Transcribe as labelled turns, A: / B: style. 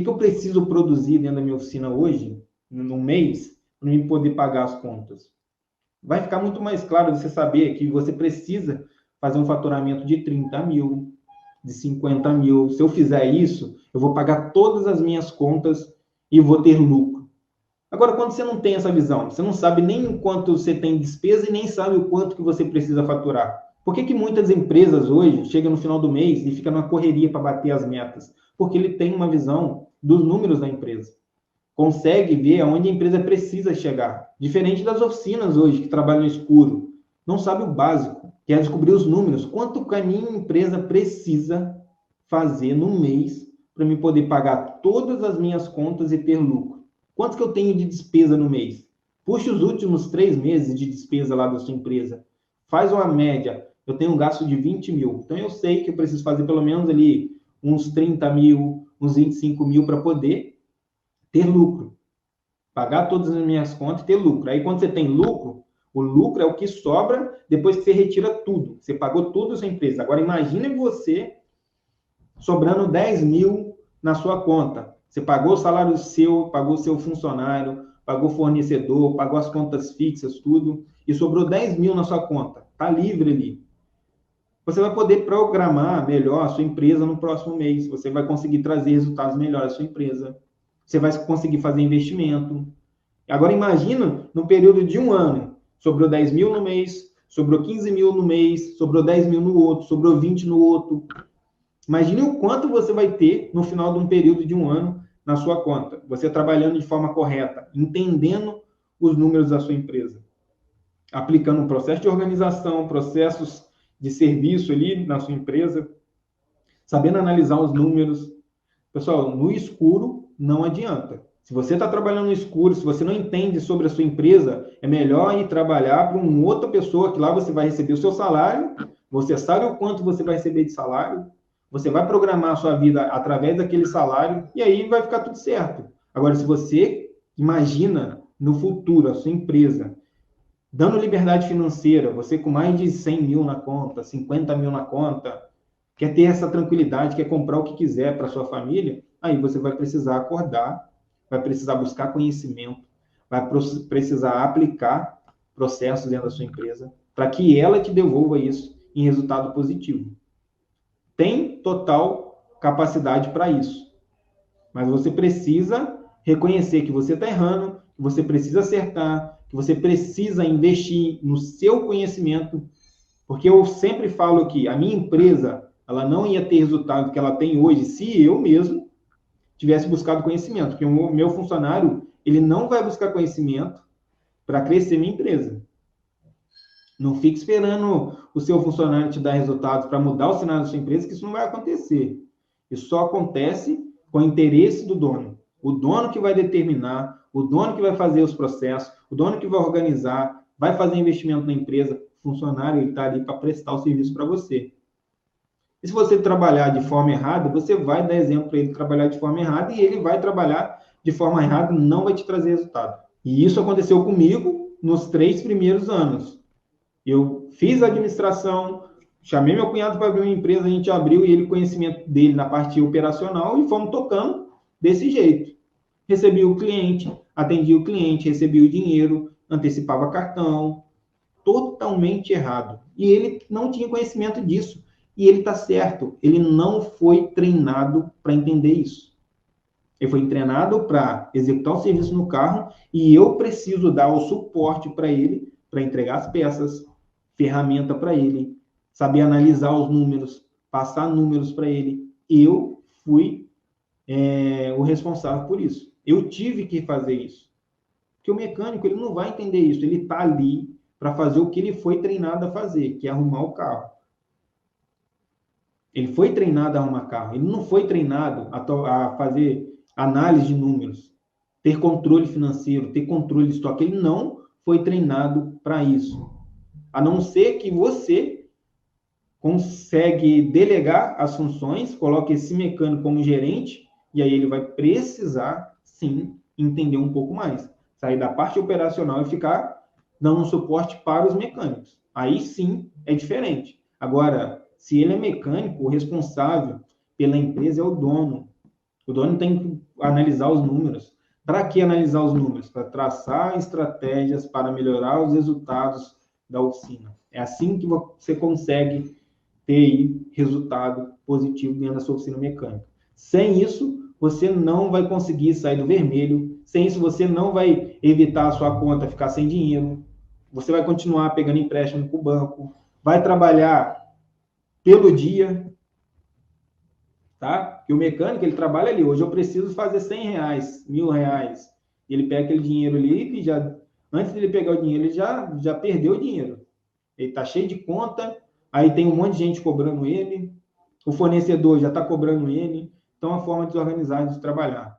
A: que eu preciso produzir dentro da minha oficina hoje, no mês, para eu poder pagar as contas? Vai ficar muito mais claro você saber que você precisa fazer um faturamento de 30 mil, de 50 mil. Se eu fizer isso, eu vou pagar todas as minhas contas e vou ter lucro. Agora, quando você não tem essa visão, você não sabe nem quanto você tem despesa e nem sabe o quanto que você precisa faturar. Por que muitas empresas hoje chegam no final do mês e ficam numa correria para bater as metas? Porque ele tem uma visão dos números da empresa. Consegue ver aonde a empresa precisa chegar. Diferente das oficinas hoje, que trabalham no escuro. Não sabe o básico, que é descobrir os números. Quanto que a minha empresa precisa fazer no mês para me poder pagar todas as minhas contas e ter lucro? Quanto que eu tenho de despesa no mês? Puxa os últimos 3 meses de despesa lá da sua empresa. Faz uma média. Eu tenho um gasto de 20 mil. Então, eu sei que eu preciso fazer pelo menos ali uns 30 mil, uns 25 mil para poder ter lucro. Pagar todas as minhas contas e ter lucro. Aí, quando você tem lucro, o lucro é o que sobra depois que você retira tudo. Você pagou tudo a sua empresa. Agora, imagine você sobrando 10 mil na sua conta. Você pagou o salário seu, pagou o seu funcionário, pagou o fornecedor, pagou as contas fixas, tudo, e sobrou 10 mil na sua conta. Está livre ali. Você vai poder programar melhor a sua empresa no próximo mês. Você vai conseguir trazer resultados melhores à sua empresa. Você vai conseguir fazer investimento. Agora, imagina, no período de um ano, sobrou 10 mil no mês, sobrou 15 mil no mês, sobrou 10 mil no outro, sobrou 20 no outro. Imagine o quanto você vai ter no final de um período de um ano na sua conta. Você trabalhando de forma correta, entendendo os números da sua empresa. Aplicando um processo de organização, processos de serviço ali na sua empresa, sabendo analisar os números. Pessoal, no escuro não adianta. Se você está trabalhando no escuro, se você não entende sobre a sua empresa, é melhor ir trabalhar para uma outra pessoa, que lá você vai receber o seu salário, você sabe o quanto você vai receber de salário, você vai programar a sua vida através daquele salário, e aí vai ficar tudo certo. Agora, se você imagina no futuro a sua empresa dando liberdade financeira, você com mais de 100 mil na conta, 50 mil na conta, quer ter essa tranquilidade, quer comprar o que quiser para sua família, aí você vai precisar acordar, vai precisar buscar conhecimento, vai precisar aplicar processos dentro da sua empresa para que ela te devolva isso em resultado positivo. Tem total capacidade para isso, mas você precisa reconhecer que você está errando, que você precisa acertar, que você precisa investir no seu conhecimento, porque eu sempre falo que a minha empresa ela não ia ter resultado que ela tem hoje se eu mesmo tivesse buscado conhecimento, porque o meu funcionário ele não vai buscar conhecimento para crescer minha empresa. Não fique esperando o seu funcionário te dar resultados para mudar o cenário da sua empresa, que isso não vai acontecer. Isso só acontece com o interesse do dono. O dono que vai determinar, o dono que vai fazer os processos, o dono que vai organizar, vai fazer investimento na empresa. O funcionário está ali para prestar o serviço para você. E se você trabalhar de forma errada, você vai dar exemplo para ele trabalhar de forma errada e ele vai trabalhar de forma errada e não vai te trazer resultado. E isso aconteceu comigo nos 3 primeiros anos. Eu fiz a administração, chamei meu cunhado para abrir uma empresa, a gente abriu e ele, conhecimento dele na parte operacional e fomos tocando desse jeito. Recebi o cliente, atendi o cliente, recebi o dinheiro, antecipava cartão, totalmente errado. E ele não tinha conhecimento disso. E ele está certo, ele não foi treinado para entender isso. Ele foi treinado para executar o serviço no carro e eu preciso dar o suporte para ele, para entregar as peças, ferramenta para ele, saber analisar os números, passar números para ele. Eu fui o responsável por isso. Eu tive que fazer isso. Porque o mecânico ele não vai entender isso. Ele está ali para fazer o que ele foi treinado a fazer, que é arrumar o carro. Ele foi treinado a arrumar carro. Ele não foi treinado a fazer análise de números, ter controle financeiro, ter controle de estoque. Ele não foi treinado para isso. A não ser que você consegue delegar as funções, coloque esse mecânico como gerente, e aí ele vai precisar, sim, entender um pouco mais. Sair da parte operacional e ficar dando um suporte para os mecânicos. Aí sim é diferente. Agora, se ele é mecânico, o responsável pela empresa é o dono. O dono tem que analisar os números. Para que analisar os números? Para traçar estratégias para melhorar os resultados da oficina. É assim que você consegue ter resultado positivo dentro da sua oficina mecânica. Sem isso, você não vai conseguir sair do vermelho. Sem isso, você não vai evitar a sua conta ficar sem dinheiro. Você vai continuar pegando empréstimo com o banco. Vai trabalhar pelo dia, tá? E o mecânico, ele trabalha ali. Hoje eu preciso fazer 100 reais, 1.000 reais. E ele pega aquele dinheiro ali e já, antes dele pegar o dinheiro, ele já perdeu o dinheiro. Ele está cheio de conta, aí tem um monte de gente cobrando ele, o fornecedor já está cobrando ele. Então, é uma forma desorganizada de trabalhar.